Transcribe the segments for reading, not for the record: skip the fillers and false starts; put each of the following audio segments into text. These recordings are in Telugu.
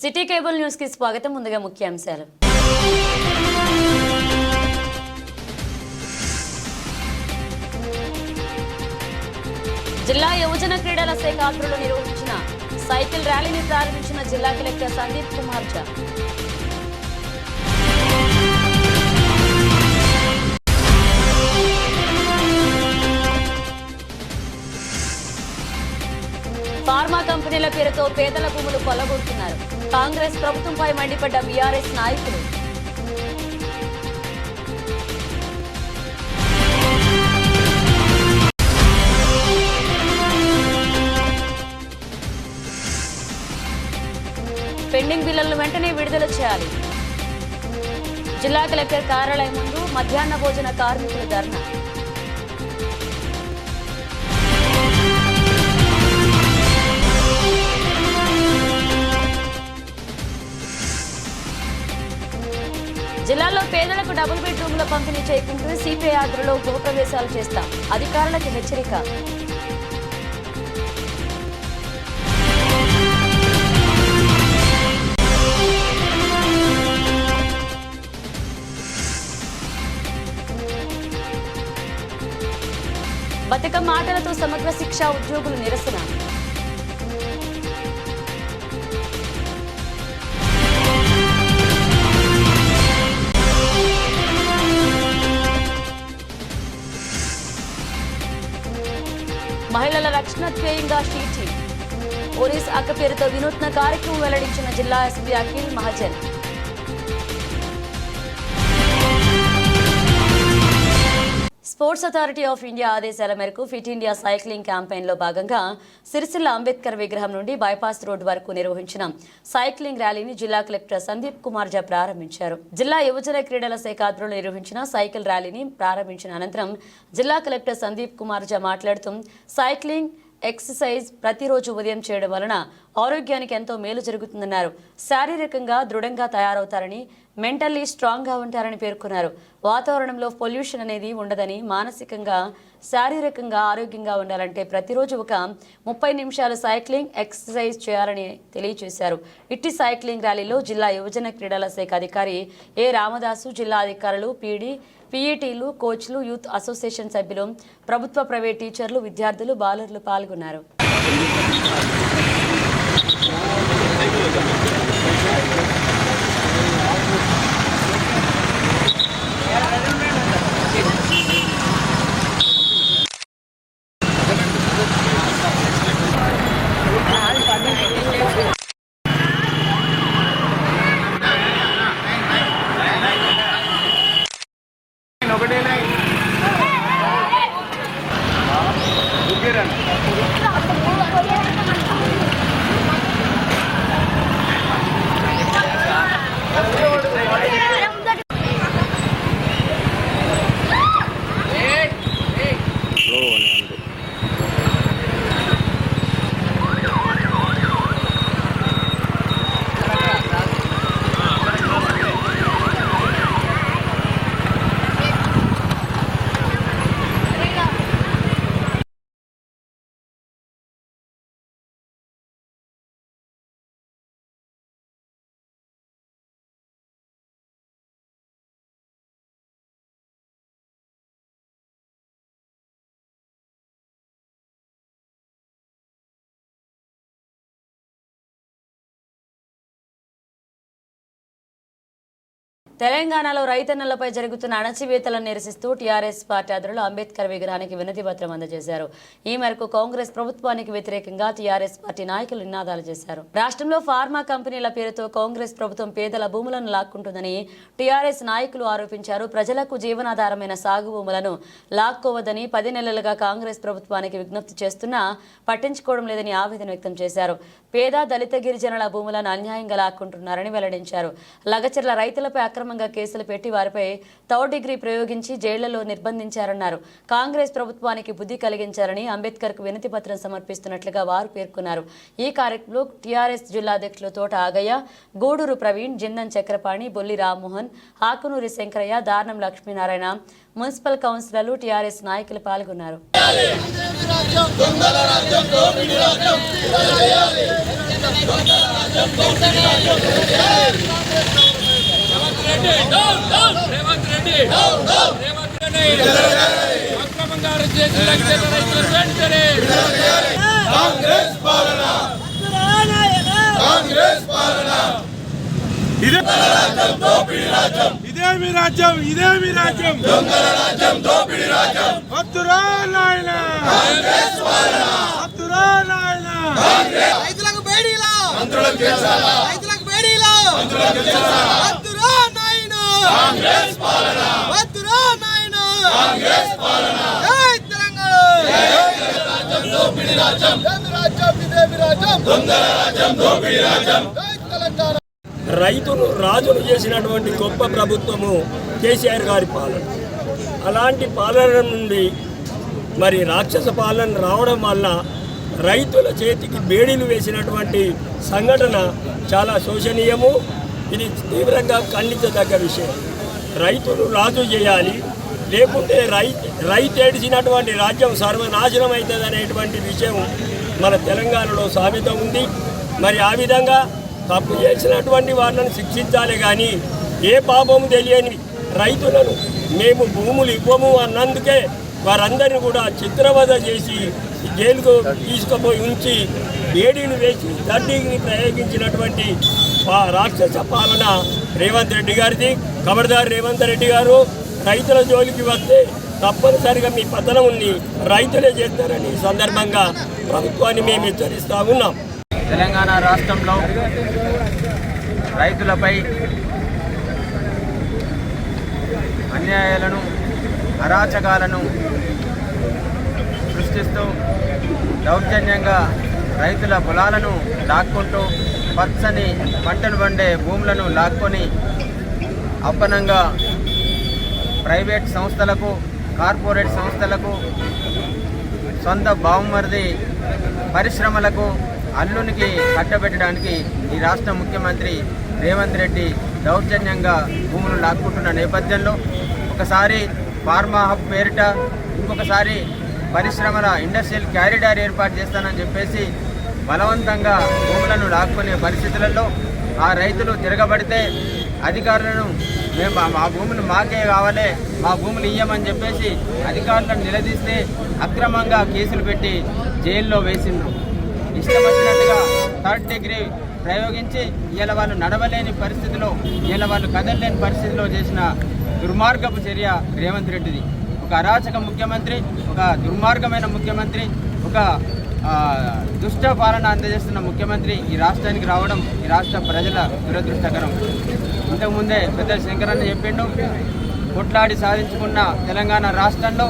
సిటీ కేబుల్ న్యూస్ కి స్వాగతం. ముందుగా ముఖ్యాంశాలు. జిల్లా యువజన క్రీడల శాఖ ఆధ్వర్యంలో నిర్వహించిన సైకిల్ ర్యాలీని ప్రారంభించిన జిల్లా కలెక్టర్ సందీప్ కుమార్ ఝా. ఫార్మా కంపెనీల పేరుతో పేదల భూములు కొల్లగొడుతున్నారు. కాంగ్రెస్ ప్రభుత్వంపై మండిపడ్డ బీఆర్ఎస్ నాయకులు. పెండింగ్ బిల్లులను వెంటనే విడుదల చేయాలి. జిల్లా కలెక్టర్ కార్యాలయం ముందు మధ్యాహ్న భోజన కార్మికుల ధర్నా. జిల్లాలో పేదలకు డబుల్ బెడ్రూమ్ల పంపిణీ చేయకుంటూ సిపిఐ ఆధ్వర్యంలో గృహప్రవేశాలు చేస్తాం. అధికారులకు హెచ్చరిక. బతుకమ్మ ఆటలతో సమగ్ర శిక్ష ఉద్యోగులు నిరసన. మహిళల రక్షణ ధ్యేయంగా షీటీ. పోలీస్ అక్క పేరుతో వినూత్న కార్యక్రమం వెల్లడించిన జిల్లా SP Akhil Mahajan. Sports authority of India ఆదేశాల మేరకు ఫిట్ ఇండియా సైక్లింగ్ క్యాంపెయిన్లో భాగంగా సిరిసిల్ల అంబేద్కర్ విగ్రహం నుండి బైపాస్ రోడ్ వరకు నిర్వహించిన సైక్లింగ్ ర్యాలీని జిల్లా కలెక్టర్ సందీప్ కుమార్ ఝా ప్రారంభించారు. జిల్లా యువజన క్రీడల శాఖ ఆధ్వర్యంలో నిర్వహించిన సైకిల్ ర్యాలీని ప్రారంభించిన అనంతరం జిల్లా కలెక్టర్ సందీప్ కుమార్ ఝా మాట్లాడుతూ సైక్లింగ్ ఎక్సర్సైజ్ ప్రతిరోజు ఉదయం చేయడం వలన ఆరోగ్యానికి ఎంతో మేలు జరుగుతుందన్నారు. శారీరకంగా దృఢంగా తయారవుతారని, మెంటల్లీ స్ట్రాంగ్గా ఉంటారని పేర్కొన్నారు. వాతావరణంలో పొల్యూషన్ అనేది ఉండదని, మానసికంగా శారీరకంగా ఆరోగ్యంగా ఉండాలంటే ప్రతిరోజు ఒక 30 నిమిషాలు సైక్లింగ్ ఎక్సర్సైజ్ చేయాలని తెలియజేశారు. ఇట్టి సైక్లింగ్ ర్యాలీలో జిల్లా యువజన క్రీడల శాఖ అధికారి ఏ రామదాసు, జిల్లా అధికారులు, పీఈటీలు, కోచ్లు, యూత్ అసోసియేషన్ సభ్యులు, ప్రభుత్వ ప్రైవేట్ టీచర్లు, విద్యార్థులు, బాలర్లు పాల్గొన్నారు. తెలంగాణలో రైతన్నలపై జరుగుతున్న అణచివేతలను నిరసిస్తూ టీఆర్ఎస్ పార్టీ ఆధ్వర్యంలో అంబేద్కర్ విగ్రహానికి వినతి పత్రం అందజేశారు. ఈ మేరకు కాంగ్రెస్ ప్రభుత్వానికి వ్యతిరేకంగా టీఆర్ఎస్ పార్టీ నాయకులు నినాదాలు చేశారు. రాష్ట్రంలో ఫార్మా కంపెనీల పేరుతో కాంగ్రెస్ ప్రభుత్వం పేదల భూములను లాక్కుంటుందని టీఆర్ఎస్ నాయకులు ఆరోపించారు. ప్రజలకు జీవనాధారమైన సాగు భూములను లాక్కోవద్దని 10 నెలలుగా కాంగ్రెస్ ప్రభుత్వానికి విజ్ఞప్తి చేస్తున్నా పట్టించుకోవడం లేదని ఆవేదన వ్యక్తం చేశారు. పేద దళిత గిరిజనుల భూములను అన్యాయంగా లాక్కుంటున్నారని వెల్లడించారు. లగచర్ల రైతులపై అక్రమంగా కేసులు పెట్టి వారిపై 3rd డిగ్రీ ప్రయోగించి జైళ్లలో నిర్బంధించారన్నారు. కాంగ్రెస్ ప్రభుత్వానికి బుద్ధి కలిగించారని అంబేద్కర్కు వినతి పత్రం సమర్పిస్తున్నట్లుగా వారు పేర్కొన్నారు. ఈ కార్యక్రమంలో టీఆర్ఎస్ జిల్లా అధ్యక్షులు తోట ఆగయ్య, గూడూరు ప్రవీణ్, జిందన్ చక్రపాణి, బొల్లి రామ్మోహన్, ఆకునూరి శంకరయ్య, దార్నం లక్ష్మీనారాయణ, మున్సిపల్ కౌన్సిలర్లు, టీఆర్ఎస్ నాయకులు పాల్గొన్నారు. దొంగల రాజ్యం దోపిడీ రాజ్యం ఇదేమి రాజ్యం ఇదేమి రాజ్యం వద్దురా నాయన వద్దురా నాయన రైతులకు బేడీలా రైతులకు బేడీలా వద్దురా నాయన వద్దురా నాయన జై తెలంగాణ రైతును రాజును చేసినటువంటి గొప్ప ప్రభుత్వము కేసీఆర్ గారి పాలన. అలాంటి పాలన నుండి మరి రాక్షస పాలన రావడం వల్ల రైతుల చేతికి బేడీలు వేసినటువంటి సంఘటన చాలా శోచనీయము. ఇది తీవ్రంగా ఖండించదగ్గ విషయం. రైతులు రాజు చేయాలి, లేకుంటే రైతు ఏడిచినటువంటి రాజ్యం సర్వనాశనం అవుతుంది అనేటువంటి విషయం మన తెలంగాణలో సామెత ఉంది. మరి ఆ విధంగా తప్పు చేసినటువంటి వాళ్ళని శిక్షించాలి, కానీ ఏ పాపము తెలియని రైతులను మేము భూములు ఇవ్వము అన్నందుకే వారందరినీ కూడా చిత్రవద చేసి జైలుకు తీసుకుపోయి ఉంచి వేడిని వేసి దడ్డీని ప్రయోగించినటువంటి రాక్షస పాలన రేవంత్ రెడ్డి గారిది. ఖబర్దార్ రేవంత్ రెడ్డి గారు, రైతుల జోలికి వస్తే తప్పనిసరిగా మీ పతనముని రైతులే చేస్తారని ఈ సందర్భంగా ప్రభుత్వాన్ని మేము హెచ్చరిస్తూ ఉన్నాం. తెలంగాణ రాష్ట్రంలో రైతులపై అన్యాయాలను అరాచకాలను సృష్టిస్తూ దౌర్జన్యంగా రైతుల పొలాలను లాక్కుంటూ పచ్చని పంటలు పండే భూములను లాక్కొని అప్పనంగా ప్రైవేట్ సంస్థలకు కార్పొరేట్ సంస్థలకు సొంత బావుమరిది పరిశ్రమలకు అల్లునికి కట్టబెట్టడానికి ఈ రాష్ట్ర ముఖ్యమంత్రి రేవంత్ రెడ్డి దౌర్జన్యంగా భూములు లాక్కుంటున్న నేపథ్యంలో ఒకసారి ఫార్మా హబ్ పేరిట, ఇంకొకసారి పరిశ్రమల ఇండస్ట్రియల్ క్యారిడార్ ఏర్పాటు చేస్తానని చెప్పేసి బలవంతంగా భూములను లాక్కునే పరిస్థితులలో ఆ రైతులు తిరగబడితే అధికారులను మేము మా భూములు మాకే కావాలి, మా భూములు ఇయ్యమని చెప్పేసి అధికారులను నిలదీస్తే అక్రమంగా కేసులు పెట్టి జైల్లో వేసిండ్రు. ఇష్టం వచ్చినట్టుగా థర్డ్ డిగ్రీ ప్రయోగించి ఇలా వాళ్ళు నడవలేని పరిస్థితిలో, ఇలా వాళ్ళు కదలలేని పరిస్థితిలో చేసిన దుర్మార్గపు చర్య రేవంత్ రెడ్డిది. ఒక అరాచక ముఖ్యమంత్రి, ఒక దుర్మార్గమైన ముఖ్యమంత్రి, ఒక దుష్ట పాలన అందజేస్తున్న ముఖ్యమంత్రి ఈ రాష్ట్రానికి రావడం ఈ రాష్ట్ర ప్రజల దురదృష్టకరం. ఇంతకుముందే పెద్ద శంకరన్న చెప్పిండు, కొట్లాడి సాధించుకున్న తెలంగాణ రాష్ట్రంలో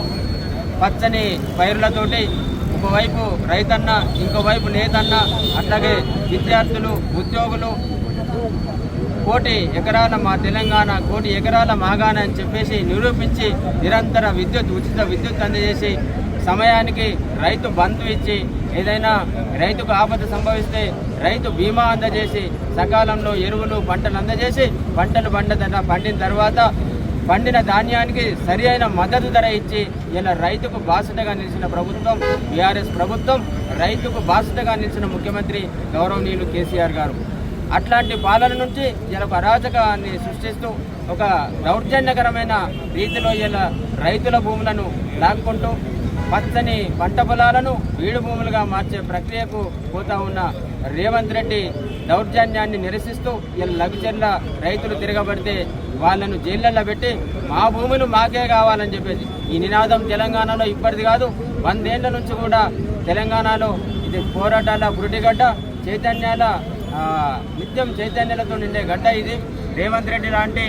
పచ్చని పైరులతోటి ఒకవైపు రైతన్న, ఇంకోవైపు నేతన్న, అట్లాగే విద్యార్థులు, ఉద్యోగులు, కోటి ఎకరాల మా తెలంగాణ, కోటి ఎకరాల మాగాణ అని చెప్పేసి నిరూపించి నిరంతర ఉచిత విద్యుత్ అందజేసి సమయానికి రైతు బంధు ఇచ్చి, ఏదైనా రైతుకు ఆపద సంభవిస్తే రైతు బీమా అందజేసి, సకాలంలో ఎరువులు పంటలు అందజేసి, పంటలు పండిన తర్వాత పండిన ధాన్యానికి సరి అయిన మద్దతు ధర ఇచ్చి ఇలా రైతుకు బాసటగా నిలిచిన ప్రభుత్వం బీఆర్ఎస్ ప్రభుత్వం, రైతుకు బాసటగా నిలిచిన ముఖ్యమంత్రి గౌరవనీయులు కేసీఆర్ గారు. అట్లాంటి పాలన నుంచి ఇలా ఒక అరాచకాన్ని సృష్టిస్తూ ఒక దౌర్జన్యకరమైన రీతిలో ఇలా రైతుల భూములను లాక్కుంటూ పచ్చని పంట పొలాలను బీడు భూములుగా మార్చే ప్రక్రియకు పోతా ఉన్న రేవంత్ రెడ్డి దౌర్జన్యాన్ని నిరసిస్తూ ఇలా లఘుచర్ల రైతులు తిరగబడితే వాళ్ళను జైళ్ళల్లో పెట్టి మా భూములు మాకే కావాలని చెప్పేసి ఈ నినాదం తెలంగాణలో ఇప్పటిది కాదు, 100 ఏళ్ల నుంచి కూడా తెలంగాణలో ఇది పోరాటాల పురిటిగడ్డ, చైతన్యాల నిత్యం చైతన్యాలతో నిండే గడ్డ ఇది. రేవంత్ రెడ్డి లాంటి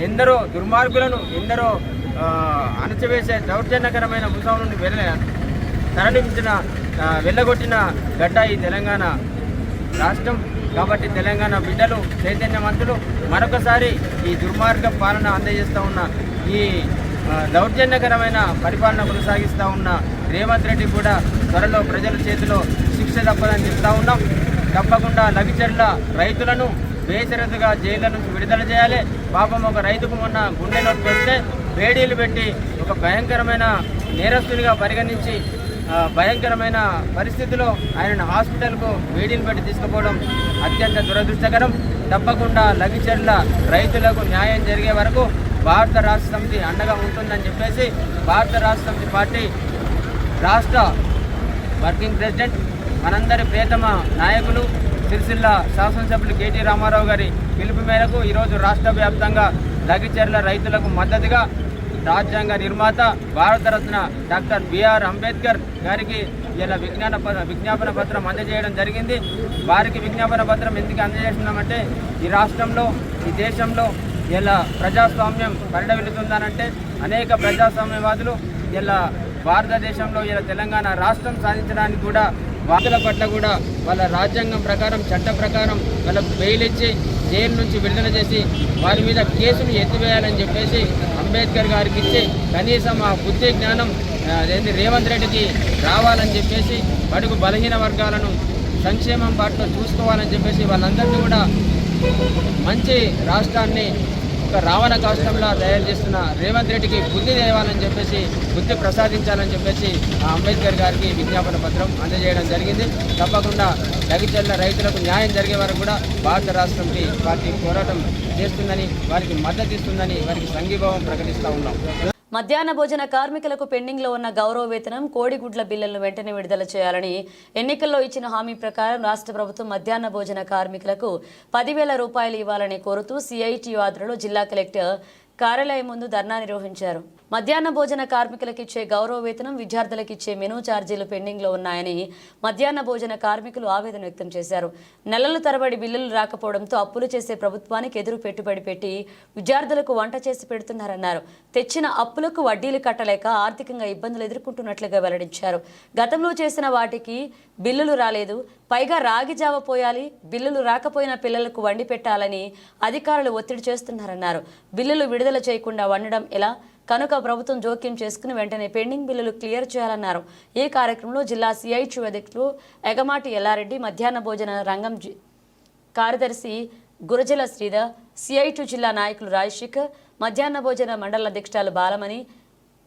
ఎందరో దుర్మార్గులను, ఎందరో అణచివేసే దౌర్జన్యకరమైన ముసాం నుండి వెళ్ళగొట్టిన గడ్డ ఈ తెలంగాణ రాష్ట్రం. కాబట్టి తెలంగాణ బిడ్డలు, చైతన్యవంతులు మరొకసారి ఈ దుర్మార్గ పాలన అందజేస్తూ ఉన్న, ఈ దౌర్జన్యకరమైన పరిపాలన కొనసాగిస్తూ ఉన్న రేవంత్ రెడ్డి కూడా త్వరలో ప్రజల చేతిలో శిక్ష తప్పదని చెప్తా ఉన్నాం. తప్పకుండా లఘుచర్ల రైతులను బేషరతుగా జైళ్ళ నుంచి విడుదల చేయాలి. పాపం ఒక రైతుకు మొన్న గుండె నొప్పి వస్తే వేడీలు పెట్టి ఒక భయంకరమైన నేరస్తునిగా పరిగణించి భయంకరమైన పరిస్థితిలో ఆయనను హాస్పిటల్కు వేడిని పెట్టి తీసుకుపోవడం అత్యంత దురదృష్టకరం. తప్పకుండా లగిచెర్ల రైతులకు న్యాయం జరిగే వరకు భారత రాష్ట్ర సమితి అండగా ఉంటుందని చెప్పేసి భారత రాష్ట్ర సమితి పార్టీ రాష్ట్ర వర్కింగ్ ప్రెసిడెంట్ మనందరి ప్రియతమ నాయకులు సిరిసిల్ల శాసనసభ్యులు కేటీ రామారావు గారి పిలుపు మేరకు ఈరోజు రాష్ట్ర వ్యాప్తంగా లగిచెర్ల రైతులకు మద్దతుగా రాజ్యాంగ నిర్మాత భారతరత్న డాక్టర్ బిఆర్ అంబేద్కర్ గారికి ఇలా విజ్ఞాపన పత్రం అందజేయడం జరిగింది. వారికి విజ్ఞాపన పత్రం ఎందుకు అందజేస్తున్నామంటే ఈ రాష్ట్రంలో ఈ దేశంలో ఇలా ప్రజాస్వామ్యం పరిడవిల్లుతుందనంటే అనేక ప్రజాస్వామ్యవాదులు ఇలా భారతదేశంలో ఇలా తెలంగాణ రాష్ట్రం సాధించడానికి కూడా వాదుల పట్ల కూడా వాళ్ళ రాజ్యాంగం ప్రకారం చట్ట ప్రకారం వాళ్ళకు బెయిల్ ఇచ్చి జైలు నుంచి విడుదల చేసి వారి మీద కేసును ఎత్తివేయాలని చెప్పేసి అంబేద్కర్ గారికి ఇచ్చి కనీసం ఆ బుద్ధి జ్ఞానం రేవంత్ రెడ్డికి రావాలని చెప్పేసి బడుగు బలహీన వర్గాలను సంక్షేమం పాటలో చూసుకోవాలని చెప్పేసి వాళ్ళందరినీ కూడా మంచి రాష్ట్రాన్ని ఒక రావణ కాష్టంలా తయారు చేస్తున్న రేవంత్ రెడ్డికి బుద్ధి తేవాలని చెప్పేసి బుద్ధి ప్రసాదించాలని చెప్పేసి ఆ అంబేద్కర్ గారికి విజ్ఞాపన పత్రం అందజేయడం జరిగింది. తప్పకుండా లగిచెర్ల రైతులకు న్యాయం జరిగే వరకు కూడా భారత రాష్ట్ర పార్టీ పోరాటం చేస్తుందని వారికి మద్దతు ఇస్తుందని వారికి సంఘీభావం ప్రకటిస్తూ ఉన్నాం. మధ్యాహ్న భోజన కార్మికులకు పెండింగ్లో ఉన్న గౌరవ వేతనం కోడిగుడ్ల బిల్లులను వెంటనే విడుదల చేయాలని ఎన్నికల్లో ఇచ్చిన హామీ ప్రకారం రాష్ట్ర ప్రభుత్వం మధ్యాహ్న భోజన కార్మికులకు 10,000 రూపాయలు ఇవ్వాలని కోరుతూ సిఐటియు ఆధ్వర్యంలో జిల్లా కలెక్టర్ కార్యాలయం ముందు ధర్నా నిర్వహించారు. మధ్యాహ్న భోజన కార్మికులకు ఇచ్చే గౌరవ వేతనం, విద్యార్థులకు ఇచ్చే మెనూ ఛార్జీలు పెండింగ్లో ఉన్నాయని మధ్యాహ్న భోజన కార్మికులు ఆవేదన వ్యక్తం చేశారు. నెలల తరబడి బిల్లులు రాకపోవడంతో అప్పులు చేసే ప్రభుత్వానికి ఎదురు పెట్టుబడి పెట్టి విద్యార్థులకు వంట చేసి పెడుతున్నారన్నారు. తెచ్చిన అప్పులకు వడ్డీలు కట్టలేక ఆర్థికంగా ఇబ్బందులు ఎదుర్కొంటున్నట్లుగా వెల్లడించారు. గతంలో చేసిన వాటికి బిల్లులు రాలేదు, పైగా రాగి జావ పోయాలి, బిల్లులు రాకపోయిన పిల్లలకు వండి పెట్టాలని అధికారులు ఒత్తిడి చేస్తున్నారన్నారు. బిల్లులు విడుదల చేయకుండా వండడం ఎలా? కనుక ప్రభుత్వం జోక్యం చేసుకుని వెంటనే పెండింగ్ బిల్లులు క్లియర్ చేయాలన్నారు. ఈ కార్యక్రమంలో జిల్లా సిఐటియు అధ్యక్షులు ఎగమాటి ఎల్లారెడ్డి, మధ్యాహ్న భోజన రంగం కార్యదర్శి గురజల శ్రీధర్, సిఐటియు జిల్లా నాయకులు రాజశేఖర్, మధ్యాహ్న భోజన మండల అధ్యక్షురాలు బాలమణి,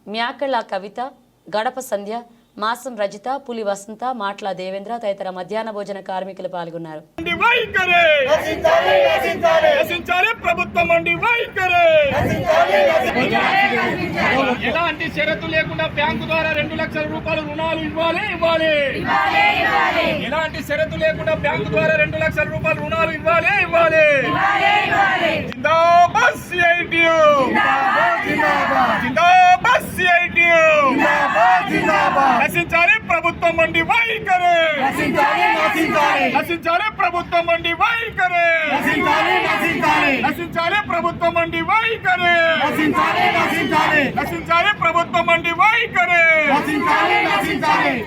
మ్యాకళ్ళ కవిత, గడప సంధ్య, మాసం రజిత, పులి వసంత, మాట్ల దేవేంద్ర తదితర మధ్యాహ్న భోజన కార్మికులు పాల్గొన్నారు. ఎలాంటి షరతు లేకుండా బ్యాంకు ద్వారా 2 లక్షల రూపాయలు రుణాలు ఇవ్వాలి. ఎలాంటి షరతు లేకుండా బ్యాంకు ద్వారా 2 లక్షల రూపాయలు రుణాలు ఇవ్వాలి. జిందాబాద్ సిఐటియు, జిందాబాద్ సిఐటియు, నశించాలి ప్రభుత్వం మండి వైఖరి, నశించాలి ప్రభుత్వం మండి వైఖరి, నశించాలి ప్రభుత్వం మండి వైఖరి, నశించాలి ప్రభుత్వం మండి వైఖరి.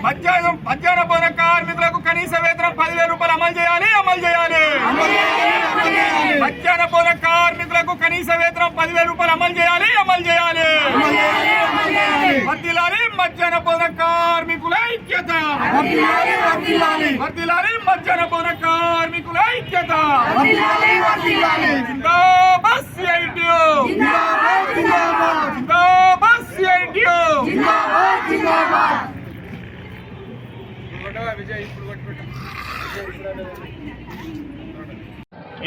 మధ్యాహ్న భోజన కార్మికులకు కనీస వేతనం 10,000 రూపాయలు అమలు చేయాలి. మధ్యాహ్న భోజన కార్మికులకు కనీస వేతనం 10,000 రూపాయలు అమలు చేయాలి. వర్ధిల్లాలి మధ్యాహ్న భోజన కార్మికుల ఐక్యత, వర్ధిల్లాలి మధ్యాహ్న భోజన కార్మికుల ఐక్యత. జిందాబాద్ సిఐటియు, జిందాబాద్ సిఐటియు.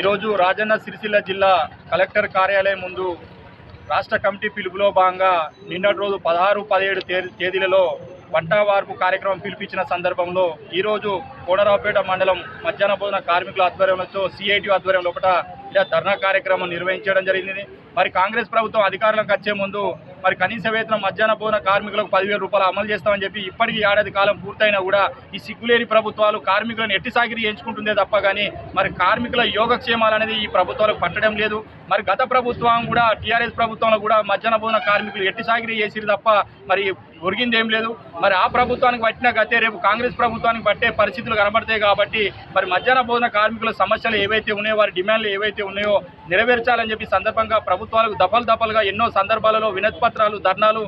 ఈరోజు రాజన్న సిరిసిల్ల జిల్లా కలెక్టర్ కార్యాలయం ముందు రాష్ట్ర కమిటీ పిలుపులో భాగంగా నిన్నటి రోజు 16, 17 తేదీలలో వంట వార్పు కార్యక్రమం పిలిపించిన సందర్భంలో ఈరోజు కోనరావుపేట మండలం మధ్యాహ్న భోజన కార్మికుల ఆధ్వర్యంలో సిఐటియు ఆధ్వర్యంలో ఇలా ధర్నా కార్యక్రమం నిర్వహించడం జరిగింది. మరి కాంగ్రెస్ ప్రభుత్వం అధికారంలోకి వచ్చే ముందు మరి కనీస వేతనం మధ్యాహ్న భోజన కార్మికులకు 10,000 రూపాయలు అమలు చేస్తామని చెప్పి ఇప్పటికీ ఏడాది కాలం పూర్తయినా కూడా ఈ సిగ్గులేని ప్రభుత్వాలు కార్మికులను ఎట్టిసాగిరి చేయించుకుంటుందే తప్ప కానీ మరి కార్మికుల యోగక్షేమాలు అనేది ఈ ప్రభుత్వాలకు పట్టడం లేదు. మరి గత ప్రభుత్వం కూడా టీఆర్ఎస్ ప్రభుత్వంలో కూడా మధ్యాహ్న భోజన కార్మికులు ఎట్టిసాగిరి చేసిరు తప్ప మరి ఒరిగిందేం లేదు. మరి ఆ ప్రభుత్వానికి పట్టిన గతే రేపు కాంగ్రెస్ ప్రభుత్వానికి పట్టే పరిస్థితులు కనబడతాయి. కాబట్టి మరి మధ్యాహ్న భోజన కార్మికుల సమస్యలు ఏవైతే ఉన్నాయో, వారి డిమాండ్లు ఏవైతే ఉన్నాయో నెరవేర్చాలని చెప్పి సందర్భంగా ప్రభుత్వాలకు దఫలుగా ఎన్నో సందర్భాలలో వినతి పత్రాలు, ధర్నాలు,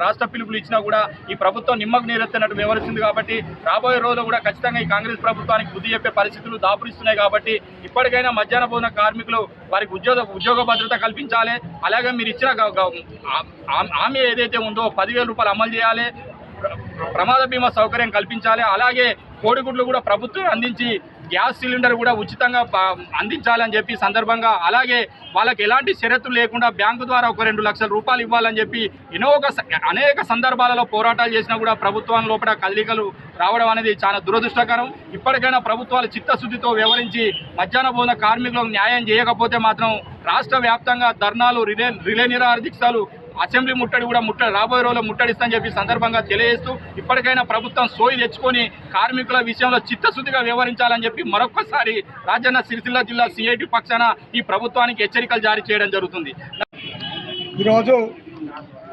రాష్ట్ర పిలుపులు ఇచ్చినా కూడా ఈ ప్రభుత్వం నిమ్మకు నీరెత్తినట్టు వ్యవహరిస్తుంది. కాబట్టి రాబోయే రోజుల్లో కూడా ఖచ్చితంగా ఈ కాంగ్రెస్ ప్రభుత్వానికి బుద్ధి చెప్పే పరిస్థితులు దాపురిస్తున్నాయి. కాబట్టి ఇప్పటికైనా మధ్యాహ్న భోజన కార్మికులు వారికి ఉద్యోగ భద్రత కల్పించాలి. అలాగే మీరు ఇచ్చిన హామీ ఏదైతే ఉందో 10,000 రూపాయలు అమలు చేయాలి. ప్రమాద బీమా సౌకర్యం కల్పించాలి. అలాగే కోడిగుడ్లు కూడా ప్రభుత్వం అందించి గ్యాస్ సిలిండర్ కూడా ఉచితంగా అందించాలని చెప్పి సందర్భంగా, అలాగే వాళ్ళకి ఎలాంటి షరతులు లేకుండా బ్యాంకు ద్వారా ఒక 2 లక్షల రూపాయలు ఇవ్వాలని చెప్పి అనేక సందర్భాలలో పోరాటాలు చేసినా కూడా ప్రభుత్వం లోపల కదలికలు రావడం అనేది చాలా దురదృష్టకరం. ఇప్పటికైనా ప్రభుత్వాలు చిత్తశుద్ధితో వ్యవహరించి మధ్యాహ్న భోజన కార్మికులకు న్యాయం చేయకపోతే మాత్రం రాష్ట్ర వ్యాప్తంగా ధర్నాలు, రిలే నిరాహార దీక్షలు, అసెంబ్లీ ముట్టడి కూడా రాబోయే రోజుల్లో ముట్టడిస్తామని చెప్పి సందర్భంగా తెలియజేస్తూ ఇప్పటికైనా ప్రభుత్వం సోయి తెచ్చుకొని కార్మికుల విషయంలో చిత్తశుద్ధిగా వ్యవహరించాలని చెప్పి మరొకసారి రాజన్న సిరిసిల్ల జిల్లా సిఐటి పక్షాన ఈ ప్రభుత్వానికి హెచ్చరికలు జారీ చేయడం జరుగుతుంది. ఈరోజు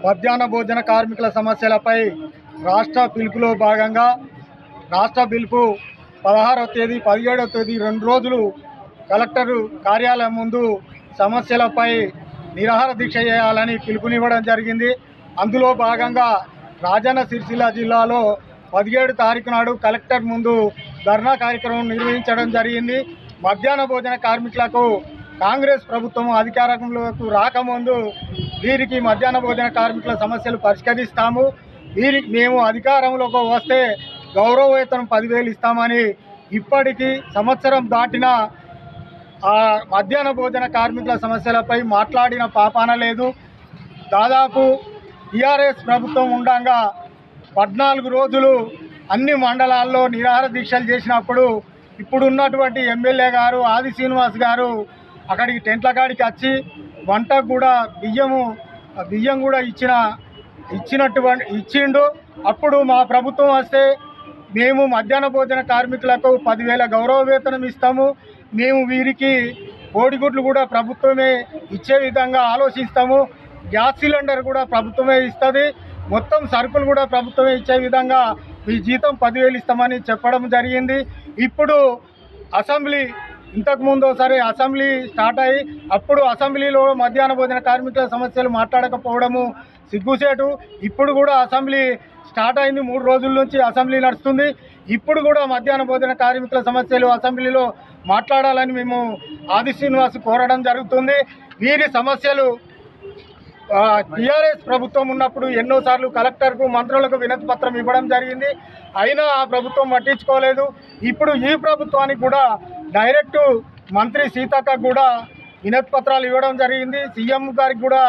మధ్యాహ్న భోజన కార్మికుల సమస్యలపై రాష్ట్ర పిలుపులో భాగంగా రాష్ట్ర పిలుపు 16వ తేదీ 17వ తేదీ 2 రోజులు కలెక్టర్ కార్యాలయం ముందు సమస్యలపై నిరాహార దీక్ష చేయాలని పిలుపునివ్వడం జరిగింది. అందులో భాగంగా రాజన్న సిరిసిల్ల జిల్లాలో 17 తారీఖు నాడు కలెక్టర్ ముందు ధర్నా కార్యక్రమం నిర్వహించడం జరిగింది. మధ్యాహ్న భోజన కార్మికులకు కాంగ్రెస్ ప్రభుత్వం అధికారంలోకి రాకముందు వీరికి మధ్యాహ్న భోజన కార్మికుల సమస్యలు పరిష్కరిస్తాము, మేము అధికారంలోకి వస్తే గౌరవ వేతనం 10,000 ఇస్తామని ఇప్పటికీ సంవత్సరం దాటినా ఆ మధ్యాహ్న భోజన కార్మికుల సమస్యలపై మాట్లాడిన పాపాన లేదు. దాదాపు టీఆర్ఎస్ ప్రభుత్వం ఉండగా 14 రోజులు అన్ని మండలాల్లో నిరాహార దీక్షలు చేసినప్పుడు ఇప్పుడున్నటువంటి ఎమ్మెల్యే గారు ఆది శ్రీనివాస్ గారు అక్కడికి టెంట్ల కాడికి వచ్చి వంటకు కూడా బియ్యం కూడా ఇచ్చిండు. అప్పుడు మా ప్రభుత్వం వస్తే మేము మధ్యాహ్న భోజన కార్మికులకు 10,000 గౌరవ వేతనం ఇస్తాము, మేము వీరికి కోడిగుడ్లు కూడా ప్రభుత్వమే ఇచ్చే విధంగా ఆలోచిస్తాము, గ్యాస్ సిలిండర్ కూడా ప్రభుత్వమే ఇస్తుంది, మొత్తం సరుకులు కూడా ప్రభుత్వమే ఇచ్చే విధంగా మీ జీతం 10,000 ఇస్తామని చెప్పడం జరిగింది. ఇప్పుడు ఇంతకుముందు ఒకసారి అసెంబ్లీ స్టార్ట్ అయ్యి అప్పుడు అసెంబ్లీలో మధ్యాహ్న భోజన కార్మికుల సమస్యలు మాట్లాడకపోవడము సిగ్గుసేటు. ఇప్పుడు కూడా అసెంబ్లీ స్టార్ట్ అయింది, 3 రోజుల నుంచి అసెంబ్లీ నడుస్తుంది. ఇప్పుడు కూడా మధ్యాహ్న భోజన కార్మికుల సమస్యలు అసెంబ్లీలో మాట్లాడాలని మేము ఆది శ్రీనివాస్ కోరడం జరుగుతుంది. వీరి సమస్యలు టీఆర్ఎస్ ప్రభుత్వం ఉన్నప్పుడు ఎన్నోసార్లు కలెక్టర్కు, మంత్రులకు వినతి పత్రం ఇవ్వడం జరిగింది, అయినా ఆ ప్రభుత్వం పట్టించుకోలేదు. ఇప్పుడు ఈ ప్రభుత్వానికి కూడా డైరెక్టు మంత్రి సీతక్క కూడా వినతి పత్రాలు ఇవ్వడం జరిగింది, సీఎం గారికి కూడా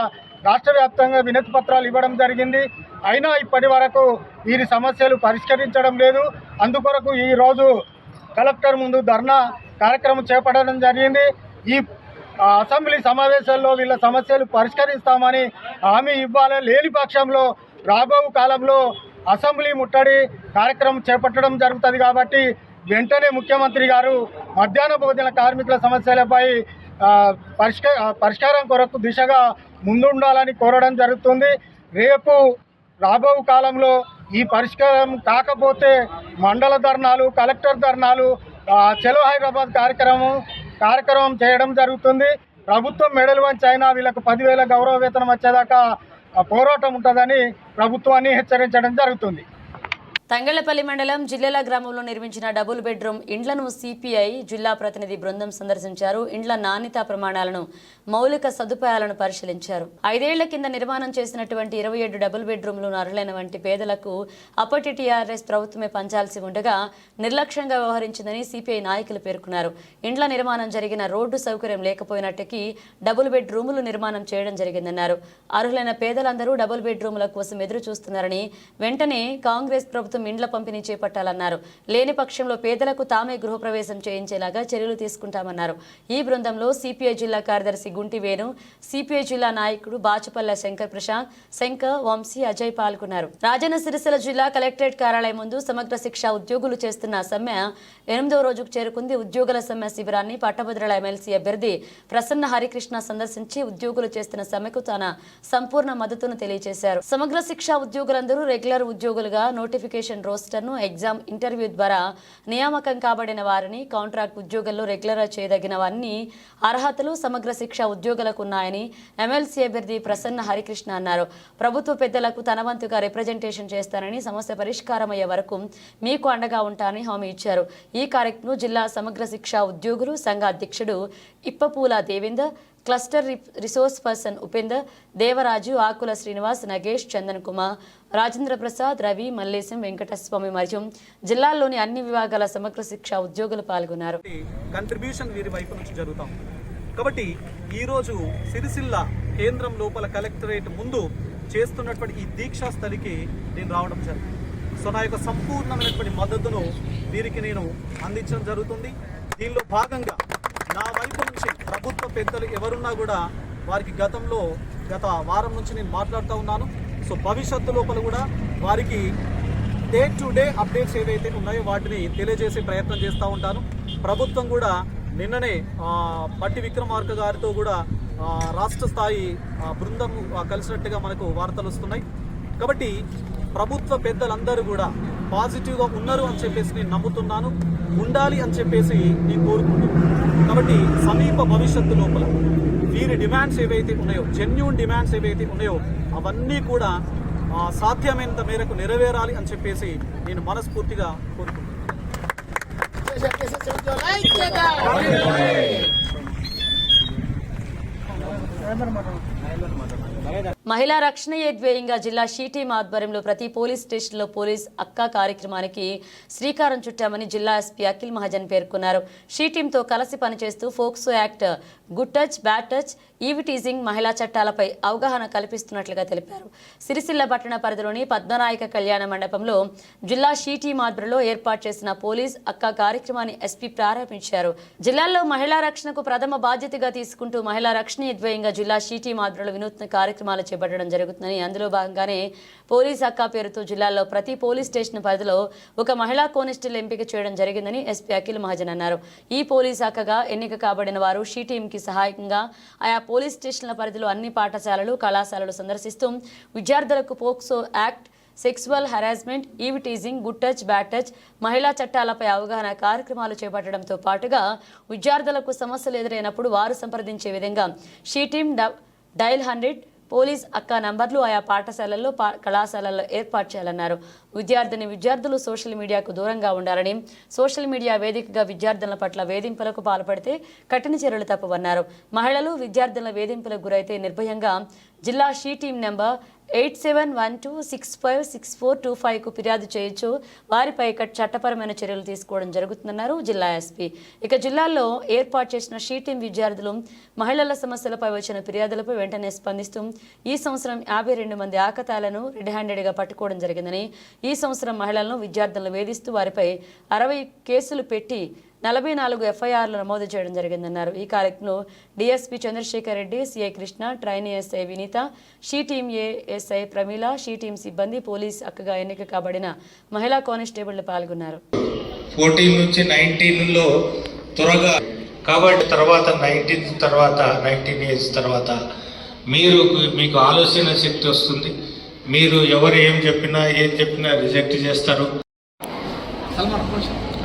రాష్ట్ర వ్యాప్తంగా వినతి పత్రాలు ఇవ్వడం జరిగింది, అయినా ఇప్పటి వరకు వీరి సమస్యలు పరిష్కరించడం లేదు. అందుకొరకు ఈరోజు కలెక్టర్ ముందు ధర్నా కార్యక్రమం చేపట్టడం జరిగింది. ఈ అసెంబ్లీ సమావేశాల్లో వీళ్ళ సమస్యలు పరిష్కరిస్తామని హామీ ఇవ్వాలి, లేని పక్షంలో రాబో కాలంలో అసెంబ్లీ ముట్టడి కార్యక్రమం చేపట్టడం జరుగుతుంది. కాబట్టి వెంటనే ముఖ్యమంత్రి గారు మధ్యాహ్న భోజన కార్మికుల సమస్యలపై పరిష్కారం కొరకు దిశగా ముందుండాలని కోరడం జరుగుతుంది. రేపు రాబో కాలంలో ఈ పరిష్కారం కాకపోతే మండల ధర్నాలు, కలెక్టర్ ధర్నాలు, చలో హైదరాబాద్ కార్యక్రమం చేయడం జరుగుతుంది. ప్రభుత్వం మెడలు వంచి అయినా వీళ్ళకు 10,000 గౌరవ వేతనం వచ్చేదాకా పోరాటం ఉంటుందని ప్రభుత్వాన్ని హెచ్చరించడం జరుగుతుంది. తంగళ్లపల్లి మండలం జిల్లెల గ్రామంలో నిర్మించిన డబుల్ బెడ్రూమ్ ఇండ్లను సిపిఐ జిల్లా ప్రతినిధి బృందం సందర్శించారు. ఇండ్ల నాణ్యతా ప్రమాణాలను, మౌలిక సదుపాయాలను పరిశీలించారు. 5 ఏళ్ల కింద నిర్మాణం చేసినటువంటి 27 డబుల్ బెడ్రూమ్లు అర్హులైన వంటి పేదలకు అప్పటి టీఆర్ఎస్ ప్రభుత్వమే పంచాల్సి ఉండగా నిర్లక్ష్యంగా వ్యవహరించిందని సిపిఐ నాయకులు పేర్కొన్నారు. ఇండ్ల నిర్మాణం జరిగిన రోడ్డు సౌకర్యం లేకపోయినట్టుకి డబుల్ బెడ్రూములు నిర్మాణం చేయడం జరిగిందన్నారు. అర్హులైన పేదలందరూ డబుల్ బెడ్రూముల కోసం ఎదురు చూస్తున్నారని, వెంటనే కాంగ్రెస్ ప్రభుత్వం ఇండ్ల పంపిణీ చేపట్టాలన్నారు. లేని పక్షంలో పేదలకు తామే గృహప్రవేశం చేయించేలాగా చర్యలు తీసుకుంటామన్నారు. ఈ బృందంలో సిపిఐ జిల్లా కార్యదర్శి గుంటి వేణు, సిపిఐ జిల్లా నాయకుడు బాచుపల్ల శంకర్ ప్రశాంత్, శంకర్, వంశీ, అజయ్ పాల్గొన్నారు. రాజన్న సిరిసిల్ల జిల్లా కలెక్టరేట్ కార్యాలయం ముందు సమగ్ర శిక్ష ఉద్యోగులు చేస్తున్న సమ్మె 8వ రోజుకు చేరుకుంది. ఉద్యోగుల సమ్మె శిబిరాన్ని పట్టభద్రుల ఎమ్మెల్సీ అభ్యర్థి ప్రసన్న హరికృష్ణ సందర్శించి ఉద్యోగులు చేస్తున్న సమ్మెకు తన సంపూర్ణ మద్దతును తెలియజేశారు. సమగ్ర శిక్ష ఉద్యోగులందరూ రెగ్యులర్ ఉద్యోగులుగా నోటిఫికేషన్ రోస్టర్ను, ఎగ్జామ్, ఇంటర్వ్యూ ద్వారా నియామకం కాబడిన వారిని, కాంట్రాక్ట్ ఉద్యోగుల్లో రెగ్యులర్ చేయదగినవన్నీ అర్హతలు సమగ్ర శిక్ష ఉద్యోగులకు ఉన్నాయని ఎమ్మెల్సీ అభ్యర్థి ప్రసన్న హరికృష్ణ అన్నారు. ప్రభుత్వ పెద్దలకు తన వంతుగా రిప్రజెంటేషన్ చేస్తానని, సమస్య పరిష్కారం అయ్యే వరకు మీకు అండగా ఉంటానని హామీ ఇచ్చారు. ఈ కార్యక్రమంలో జిల్లా సమగ్ర శిక్ష ఉద్యోగులు సంఘ అధ్యక్షుడు Ippapula Devender, cluster resource person Upender, Devaraju, Akula Srinivas, Nagesh, Chandan Kumar, Rajendra Prasad, Ravi, Mallesham, Venkataswamy మరియు జిల్లాల్లోని అన్ని విభాగాల సమగ్ర శిక్ష ఉద్యోగులు పాల్గొన్నారు. కంట్రిబ్యూషన్ వీరి వైపు నుంచి జరుగుతాం కాబట్టి ఈరోజు సిరిసిల్ల కేంద్రం లోపల కలెక్టరేట్ ముందు చేస్తున్నటువంటి ఈ దీక్షా స్థలికి నేను రావడం జరిగింది. సో నా యొక్క సంపూర్ణమైనటువంటి మద్దతును వీరికి నేను అందించడం జరుగుతుంది. దీనిలో భాగంగా నా వైపు నుంచి ప్రభుత్వ పెద్దలు ఎవరున్నా కూడా వారికి గత వారం నుంచి నేను మాట్లాడుతూ ఉన్నాను. సో భవిష్యత్తు లోపల కూడా వారికి డే టు డే అప్డేట్స్ ఏవైతే ఉన్నాయో వాటిని తెలియజేసే ప్రయత్నం చేస్తూ ఉంటాను. ప్రభుత్వం కూడా నిన్ననే పట్టి విక్రమార్క గారితో కూడా రాష్ట్ర స్థాయి బృందం కలిసినట్టుగా మనకు వార్తలు వస్తున్నాయి. కాబట్టి ప్రభుత్వ పెద్దలందరూ కూడా పాజిటివ్గా ఉన్నారు అని చెప్పేసి నేను నమ్ముతున్నాను, ఉండాలి అని చెప్పేసి నేను కోరుకుంటున్నాను. కాబట్టి సమీప భవిష్యత్తు లోపల వీరి డిమాండ్స్ ఏవైతే ఉన్నాయో, జెన్యూన్ డిమాండ్స్ ఏవైతే ఉన్నాయో అవన్నీ కూడా సాధ్యమైనంత మేరకు నెరవేరాలి అని చెప్పేసి నేను మనస్ఫూర్తిగా కోరుకుంటున్నాను. మహిళా రక్షణయే ధ్యేయంగా జిల్లా షీ టీం ఆధ్వర్యంలో ప్రతి పోలీస్ స్టేషన్లో పోలీస్ అక్క కార్యక్రమానికి శ్రీకారం చుట్టామని జిల్లా ఎస్పీ అఖిల్ మహాజన్ పేర్కొన్నారు. షీ టీంతో కలిసి పనిచేస్తూ POCSO act, good touch, bad touch, eve teasing, మహిళా చట్టాలపై అవగాహన కల్పిస్తున్నట్లుగా తెలిపారు. సిరిసిల్ల పట్టణ పరిధిలోని పద్మనాయక కళ్యాణ మండపంలో జిల్లా షీ టీం ఆధ్వర్యంలో ఏర్పాటు చేసిన పోలీస్ అక్క కార్యక్రమాన్ని ఎస్పీ ప్రారంభించారు. జిల్లాలో మహిళా రక్షణకు ప్రథమ బాధ్యతగా తీసుకుంటూ మహిళా రక్షణ ధ్యేయంగా జిల్లా షీ టీం ఆధ్వర్యంలో వినూత్న కార్యక్రమాలు చేపట్టడం జరుగుతుందని, అందులో భాగంగానే పోలీస్ అక్క పేరుతో జిల్లాలో ప్రతి పోలీస్ స్టేషన్ పరిధిలో ఒక మహిళా కానిస్టేబుల్ ఎంపిక చేయడం జరిగిందని ఎస్పీ అఖిల్ మహాజన్ అన్నారు. ఈ పోలీస్ అక్కగా ఎన్నిక కాబడిన వారు షీ టీంకి సహాయకంగా ఆయా పోలీస్ స్టేషన్ల పరిధిలో అన్ని పాఠశాలలు, కళాశాలలు సందర్శిస్తూ విద్యార్థులకు POCSO act, sexual harassment, eve teasing, good touch, bad touch, మహిళా చట్టాలపై అవగాహన కార్యక్రమాలు చేపట్టడంతో పాటుగా విద్యార్థులకు సమస్యలు ఎదురైనప్పుడు వారు సంప్రదించే విధంగా షీ టీం డైల్ 100 పోలీస్ అక్క నంబర్లు ఆయా పాఠశాలల్లో, కళాశాలల్లో ఏర్పాటు చేయాలన్నారు. విద్యార్థులు సోషల్ మీడియాకు దూరంగా ఉండాలని, సోషల్ మీడియా వేదికగా విద్యార్థుల పట్ల వేధింపులకు పాల్పడితే కఠిన చర్యలు తప్పవన్నారు. మహిళలు విద్యార్థుల వేధింపులకు గురైతే నిర్భయంగా జిల్లా షీ టీం నెంబర్ 8712656425కు ఫిర్యాదు చేయొచ్చు. వారిపై చట్టపరమైన చర్యలు తీసుకోవడం జరుగుతుందన్నారు జిల్లా ఎస్పీ. ఇక జిల్లాలో ఏర్పాటు చేసిన షీ టీం విద్యార్థులు మహిళల సమస్యలపై వచ్చిన ఫిర్యాదులపై వెంటనే స్పందిస్తూ ఈ సంవత్సరం 52 మంది ఆకతాలను రెడ్ హ్యాండెడ్గా పట్టుకోవడం జరిగిందని, ఈ సంవత్సరం మహిళలను విద్యార్థులను వేధిస్తూ వారిపై 60 కేసులు పెట్టి 44 ఎఫ్ఐఆర్లు నమోదు చేయడం జరిగిందన్నారు. ఈ కార్యక్రమంలో DSP Chandrashekar Reddy, CI Krishna, trainee SI Vineetha, she team ASI Pramila, she team సిబ్బంది, పోలీస్ అక్కగా ఎన్నిక కాబడిన మహిళా కానిస్టేబుళ్లు పాల్గొన్నారు. 14 నుంచి 19లో త్వరగా కాబట్టి తర్వాత 19 ఇయర్స్ తర్వాత మీకు ఆలోచన శక్తి వస్తుంది. మీరు ఎవరు ఏం చెప్పినా రిజెక్ట్ చేస్తారు.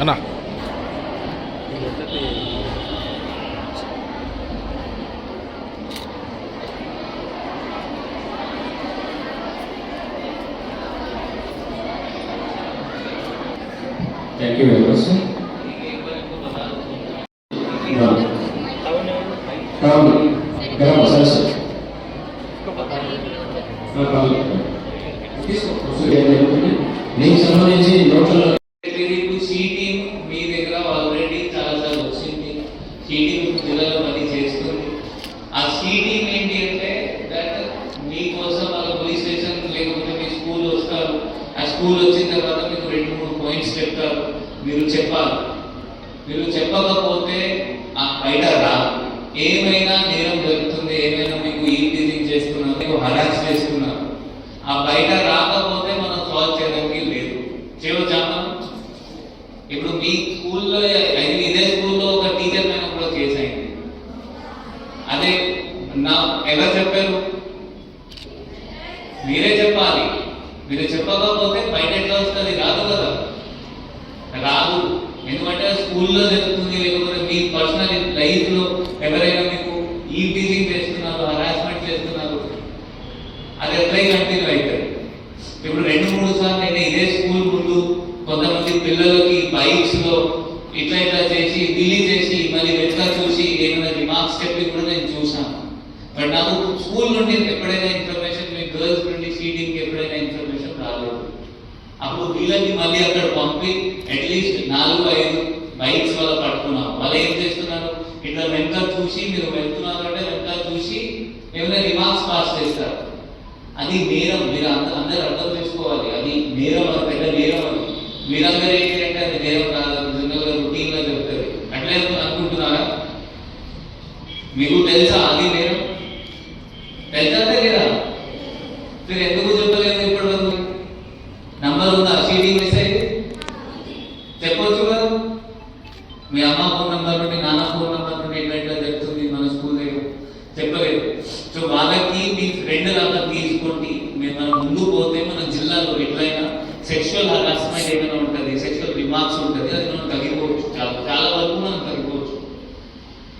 అన్నా Thank you very much. దీనికి సంబంధించి నోట్ల షీ టీం మీ దగ్గర ఆల్రెడీ చాలాసార్లు వచ్చింది. షీ టీం జిల్లాలో పని చేస్తుంది. ఆ షీ టీం ఏంటి అంటే దట్ మీకోసం వాళ్ళ పోలీస్ స్టేషన్ లేకపోతే మీ స్కూల్ వస్తారు. ఆ స్కూల్ వచ్చిన తర్వాత మీకు 2-3 పాయింట్స్ చెప్తారు. మీరు చెప్పాలి. మీరు చెప్పకపోతే ఆ బయట రా. ఏమైనా నేరం జరుగుతుంది, ఏమైనా మీకు ఈటీజింగ్ చేస్తున్నారు, మీకు హరాస్ చేస్తున్నారు, ఆ బయట రాకపోతే మనం సాల్వ్ చేయడానికి లేదు. చేయవచ్చా? ఇప్పుడు మీ స్కూల్లో ఇదే స్కూల్లో ఒక టీచర్ పైన కూడా కేసు అయింది. అదే ఎవరు చెప్పారు? మీరే చెప్పాలి. మీరు చెప్పకపోతే బయట ఎట్లా వస్తుంది? రాదు కదా, రాదు. ఎందుకంటే స్కూల్లో జరుగుతుంది, లేకపోతే మీ పర్సనల్ లైఫ్ లో ఎవరైనా మీకు ఈ టీచింగ్ చేస్తున్నారు, హరాస్మెంట్ చేస్తున్నారు, అది ఎట్లా కంటిన్యూ అవుతుంది. ఇప్పుడు 2-3 సార్లు నేను ఇదే స్కూల్ ముందు కొంతమంది పిల్లలకి బైక్స్ లో ఇట్లా చేసి రిలీజ్ చేసి మళ్ళీ వెట్లా చూసి ఏమైనా రిమార్క్స్ చెప్పి కూడా నేను చూసాను. బట్ నాకు స్కూల్ నుండి ఎప్పుడైనా ఇన్ఫర్మేషన్, మీ గర్ల్స్ నుండి సీటింగ్కి ఎప్పుడైనా ఇన్ఫర్మేషన్ రాలేదు. అప్పుడు వీళ్ళకి మళ్ళీ అక్కడ పంపి అట్లీస్ట్ 4-5 బైక్స్ వల్ల పట్టుకున్నాం. వాళ్ళు ఏం చేస్తున్నారు, ఇట్లా వెనక చూసి మీరు వెళ్తున్నారు అంటే వెనక చూసి ఏమైనా రిమార్క్స్ పాస్ చేస్తారు. అది నేరం. మీరు అందరూ అర్థం చేసుకోవాలి, అది నేరం, అది పెద్ద నేరం. అది మీరందరూ ఏంటంటే అది నేరం కాదు, జనరల్గా రొటీన్గా చెప్తారు. అట్లే అనుకుంటున్నారా? మీకు తెలుసా అది నేరం? తెలుసా లేదా? మీరు ఎందుకు చెప్పలేదు ఇప్పటి వరకు? నంబర్ ఉందా? సీటింగ్ మిస్ అయింది చెప్పొచ్చు కదా. మీ అమ్మ ఫోన్ నెంబర్ నుండి, నాన్న ఫోన్ నెంబర్ నుండి ఎట్లా చెప్తుంది మన స్కూల్ దగ్గర? చెప్పలేదు. సో వాళ్ళకి మీ ఫ్రెండ్ లాగా తీసుకోండి. మనం ముందు పోతే మన జిల్లాలో ఎట్లయినా సెక్షువల్ హరాస్మెంట్ ఏమైనా ఉంటుంది, సెక్షువల్ రిమార్క్స్ ఉంటుంది, అది మనం తగ్గిపోవచ్చు. చాలా వరకు మనం తగ్గిపోవచ్చు.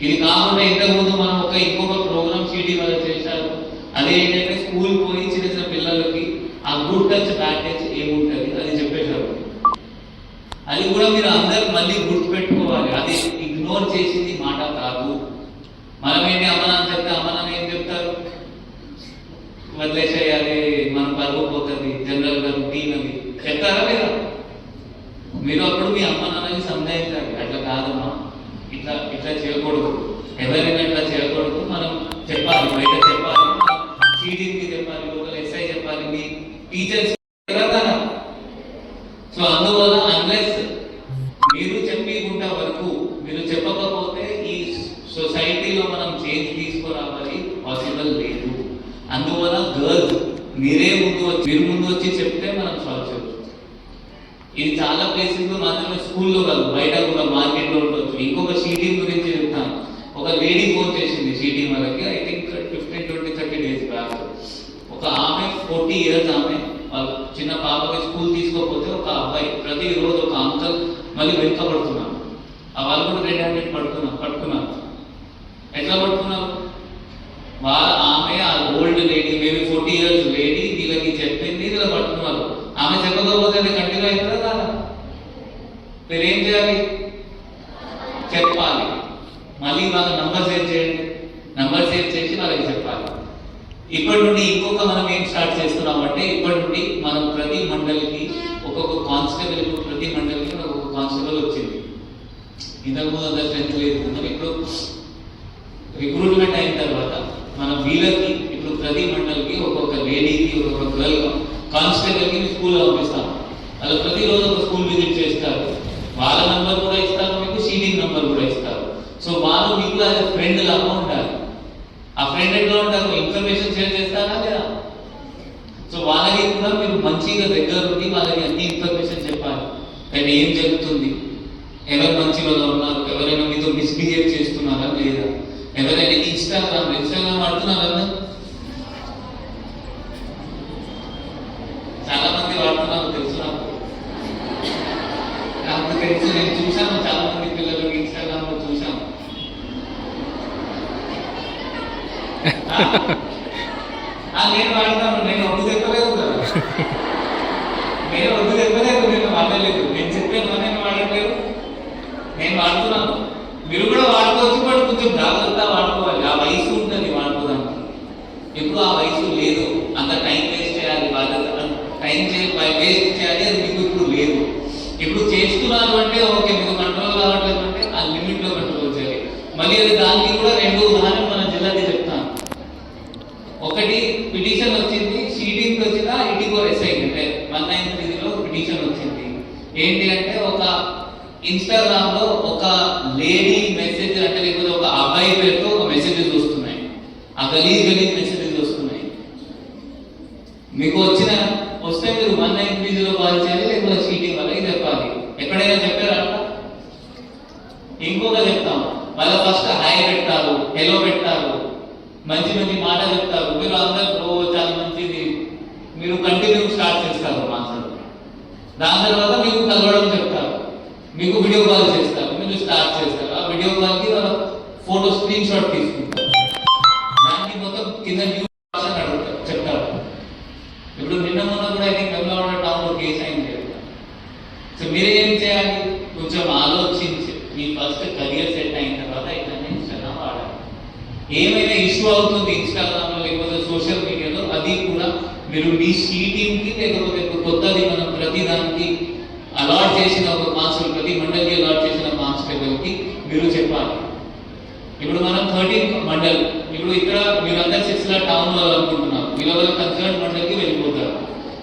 ఇది కాకుండా ఇంతకుముందు మనం ఇంకొక ప్రోగ్రామ్ సిటీ వాళ్ళు చేశారు. అదే ఏంటంటే స్కూల్ పోయి చిన్న చిన్న పిల్లలకి ఆ గుడ్ టచ్ బ్యాడ్ టచ్ ఏముంటుంది అది చెప్పేశారు. అది కూడా మీరు అందరూ మళ్ళీ గుర్తుపెట్టుకోవాలి. అది ఇగ్నోర్ చేసింది మాట కాదు. మనం ఏంటి అమ్మ నాన్న చెప్తే అమ్మ నాన్న ఏం చెప్తారు, వదిలేసేయాలి, మన పరువు పోతుంది, జనరల్ గా రొటీన్ అని చెప్తారా లేదా? మీరు అప్పుడు మీ అమ్మ నాన్నని సంజాయించాలి, అట్లా కాదమ్మా, ఇట్లా ఇట్లా చేయకూడదు, ఎవరైనా ఇట్లా చేయకూడదు, మనం చెప్పాలి, బయట చెప్పాలి, సీడీకి చెప్పాలి, లోకల్ ఎస్ఐ చెప్పాలి, మీ టీచర్స్. సో అందువల్ల అన్లెస్ మీరు చెప్పకుండా వరకు, మీరు చెప్పకపోతే ఈ సొసైటీలో మనం చేంజ్ తీసుకురావాలి పాసిబుల్ లేదు. అందువల్ల గర్ల్స్ మీరు ముందు వచ్చి చెప్తే మనం సాల్వ్ చేయవచ్చు. ఇది చాలా ప్లేసెస్ మాత్రమే, స్కూల్లో కాదు, బయట కూడా మార్కెట్లో ఉండొచ్చు. ఇంకొక షీటింగ్ గురించి చెప్తాను. ఒక లేడీ ఫోన్ చేసింది షీటింగ్ వాళ్ళకి, ఐ థింక్ 15-20-30 days బ్యాక్. ఒక ఆమె 40 years ఆమె, చిన్న పాపకి స్కూల్ తీసుకోకపోతే ఒక అబ్బాయి ప్రతిరోజు ఒక అంకల్ మళ్ళీ వెనుకబడుతున్నారు. వాళ్ళు కూడా రెడ్ హ్యాండెడ్ పట్టుకున్నారు. ఎట్లా పట్టుకున్నారు? ఆమె ఆ old lady, maybe 40 years lady వీళ్ళకి చెప్పింది, వీళ్ళ పట్టుకున్నారు. ఆమె చెప్పకపోతే అది కంటిన్యూ అవుతుందా కాదా? మీరు ఏం చేయాలి? చెప్పాలి. మళ్ళీ వాళ్ళ నంబర్ సేవ్ చేయండి, నంబర్ సేవ్ చేసి వాళ్ళకి చెప్పాలి. ఇప్పటి నుండి ఇంకొక మనం ఏం స్టార్ట్ చేస్తున్నామంటే, ఇప్పటి నుండి మనం ప్రతి మండలికి ఒక్కొక్క కానిస్టేబుల్, ప్రతి మండలికి ఒక్కొక్క కానిస్టేబుల్ వచ్చింది. ఇంతకుముందు అంత స్ట్రెంత్ లేదు. ఇప్పుడు రిక్రూట్మెంట్ అయిన తర్వాత మనం వీళ్ళకి ఇప్పుడు ప్రతి మండలికి ఒక్కొక్క లేడీకి, ఒక్కొక్క గర్ల్ కానిస్టేబుల్కి స్కూల్లో పంపిస్తాం. వాళ్ళు ప్రతిరోజు ఒక స్కూల్ విజిట్ చేస్తారు. వాళ్ళ నంబర్ కూడా ఇస్తారు, మీకు సీటింగ్ నంబర్ కూడా ఇస్తారు. సో వాళ్ళు మీకు యాజ్ ఫ్రెండ్ లాగా ఉండాలి. ఆ ఫ్రెండ్ ఎట్లా ఉంటారు? ఇన్ఫర్మేషన్ షేర్ చేస్తారా లేదా? సో వాళ్ళకి కూడా మీరు మంచిగా దగ్గర ఉండి వాళ్ళకి అన్ని ఇన్ఫర్మేషన్ చెప్పాలి. కానీ ఏం జరుగుతుంది, ఎవరు మంచి వాళ్ళు ఉన్నారు, ఎవరైనా మీతో మిస్బిహేవ్ చేస్తున్నారా లేదా, ఎవరైనా ఇన్స్టాగ్రామ్ వాడుతున్నారా? చాలా మంది వాడుతున్నారు, తెలుసు నాకు తెలుసు. నేను చూశాను చాలా మంది పిల్లలు ఇన్స్టాగ్రామ్ లో చూశాను. నేను వాడతాను, నేను వద్దు చెప్పలేదు కదా, నేను వద్దు చెప్పలేదు, నేను వాడలేదు, నేను చెప్పాను, నేను వాడట్లేదు, నేను వాడుతున్నాను. మీరు కూడా వాడుకోవచ్చు, బట్ కొంచెం జాగ్రత్తగా వాడుకోవాలి. ఆ వయసు ఉంటుంది వాడుకోవడానికి. ఇప్పుడు ఆ వయసు లేదు, అంత టైం వేస్ట్ చేయాలి, టైం వేస్ట్ చేయాలి, అది మీకు ఇప్పుడు లేదు. ఇప్పుడు చేస్తున్నారు అంటే ఓకే, మీకు కంట్రోల్ కావట్లేదు అంటే ఆ లిమిట్ లో కంట్రోల్ చేయాలి. మళ్ళీ అది దానికి కూడా 2 ఉదాహరణలు మన జిల్లాకి చెప్తాను. ఒకటి పిటిషన్ వచ్చింది, సీటింగ్ వచ్చిన ఇంటికో ఎస్ఐ అంటే 193లో పిటిషన్ వచ్చింది. ఏంటి అంటే ఒక ఇన్స్టాగ్రామ్ లో ఒక లేడీ మెసేజ్ అంటే, లేకపోతే ఒక అబ్బాయి పేరుతో ఒక మెసేజెస్ వస్తున్నాయి, ఆ గలీజ్ మెసేజెస్ వస్తున్నాయి. మీకు వస్తే మీరు 193లో కాల్ చేయాలి, లేకపోతే సీటింగ్ వాళ్ళకి చెప్పాలి. ఎక్కడైనా చెప్పారా? ఇంకొక చెప్తాం, వాళ్ళ ఫస్ట్ హాయ్ పెడతారు, హెలో పెడతారు, మంచి మంచి మాట చెప్తారు. మీరు అందరూ చాలా మంచిది, మీరు కంటిన్యూ స్టార్ట్ చేస్తారు మాట్లాడు. దాని తర్వాత మీకు కలవడం చెప్తారు, మీకు వీడియో కాల్ చేస్తారు, మీరు స్టార్ట్ చేస్తారు. ఆ వీడియో కాల్కి వాళ్ళ ఫోటో స్క్రీన్ షాట్ తీసుకుంటారు, దానికి మొత్తం కింద చెప్తారు. ఇప్పుడు నిన్న మొన్న కూడా అయితే వెమ్లవాడ టౌన్ లో కేసు అయింది కదా. సో మీరేం చేయాలి, కొంచెం ఆలోచించి మీ ఫస్ట్ కెరియర్ సెట్ అయిన తర్వాత ఇట్లనే ఇన్స్టాగ్రామ్ వాడాలి. ఏమైనా ఇష్యూ అవుతుంది ఇన్స్టాగ్రామ్ లో లేకపోతే సోషల్ మీడియాలో, అది కూడా మీరు మీ టీంకి లేకపోతే కొత్తది మనం ప్రతి దానికి అలాట్ చేసిన ఒక మార్క్స్ ప్రతి మండలికి అలాట్ చేసిన మార్క్స్ లెవెల్కి మీరు చెప్పాలి. ఇప్పుడు మనం 13 మండల్, ఇప్పుడు ఇక్కడ మీరందరూ సిరిసిల్ల టౌన్ వాళ్ళు అనుకుంటున్నారు, వీళ్ళ కన్సర్న్ మండలికి వెళ్ళిపోతారు.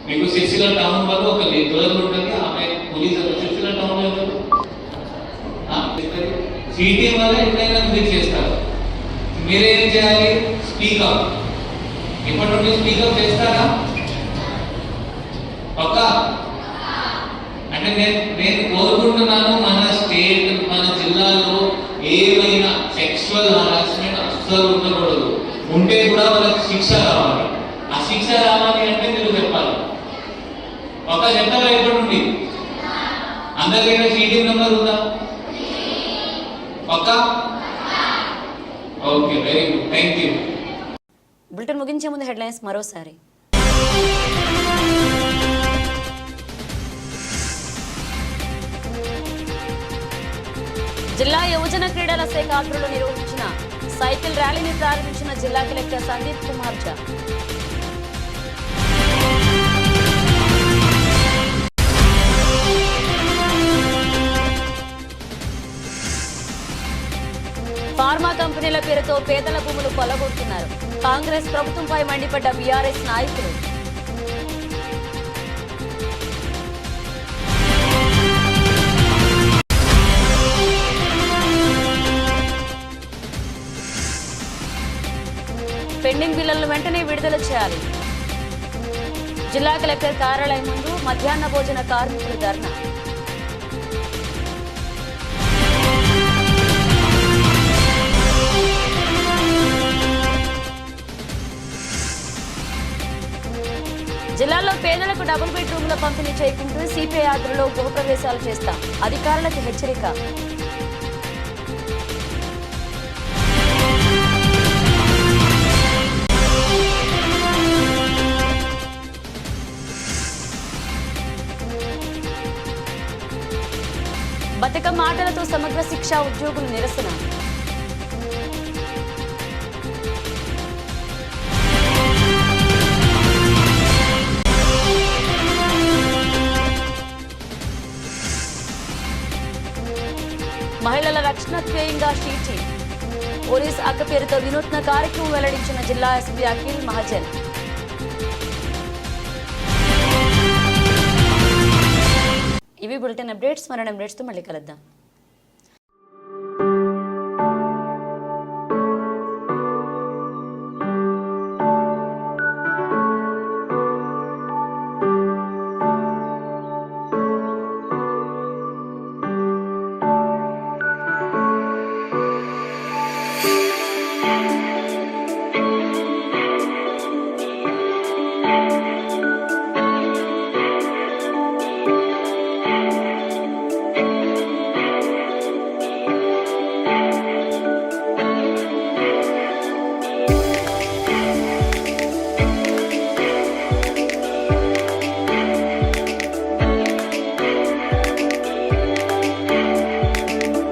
మీకు సిరిసిల్ల టౌన్ వాళ్ళు ఒక గర్ల్ ఉంటుంది, ఆమె పోలీస్ సిరిసిల్ల టౌన్ వాళ్ళు సిటీ వల్ల ఎట్లయినా విజిట్ చేస్తారు. మీరేం చేయాలి? స్పీకప్. ఇప్పటి నుండి స్పీకప్ చేస్తారా? పక్కా? అంటే నేను కోరుకుంటున్నాను మన స్టేట్, మన జిల్లాలో ఏమైనా సెక్షువల్ హరాస్మెంట్ అస్సలు ఉండకూడదు. ఉంటే కూడా వాళ్ళకి శిక్ష రావాలి. ఆ శిక్ష రావాలి అంటే మీరు చెప్పాలి. పక్కా చెప్తారా? ఇప్పటి నుండి అందరికైనా సీటీ నెంబర్ ఉందా? పక్కా? Okay, very good, thank you. Bulletin ముగించే ముందు హెడ్లైన్స్ మరోసారి. జిల్లా యువజన క్రీడల శాఖ ఆధ్వర్యంలో నిర్వహించిన సైకిల్ ర్యాలీని ప్రారంభించిన జిల్లా కలెక్టర్ సందీప్ కుమార్ ఝా. ఫార్మా కంపెనీల పేరుతో పేదల భూములు కొల్లగొడుతున్నారు. కాంగ్రెస్ ప్రభుత్వంపై మండిపడ్డ బీఆర్ఎస్ నాయకులు. పెండింగ్ బిల్లులను వెంటనే విడుదల చేయాలి. జిల్లా కలెక్టర్ కార్యాలయం ముందు మధ్యాహ్న భోజన కార్మికులు ధర్నా. జిల్లాలో పేదలకు డబుల్ బెడ్రూమ్ల పంపిణీ చేయకుంటూ సిపిఐ ఆధ్వర్యంలో గృహప్రవేశాలు చేస్తాం, అధికారులకు హెచ్చరిక. బతుకమ్మ ఆటలతో సమగ్ర శిక్ష ఉద్యోగులు నిరసన. మహిళల రక్షణ ధ్యేయంగా షీటీ. పోలీస్ అక్క పేరుతో వినూత్న కార్యక్రమం వెల్లడించిన జిల్లా ఎస్పీ అఖిల్ మహాజన్. ఇవి బులెటిన్ అప్డేట్స్. మరణ అప్డేట్స్తో మళ్ళీ కలుద్దాం.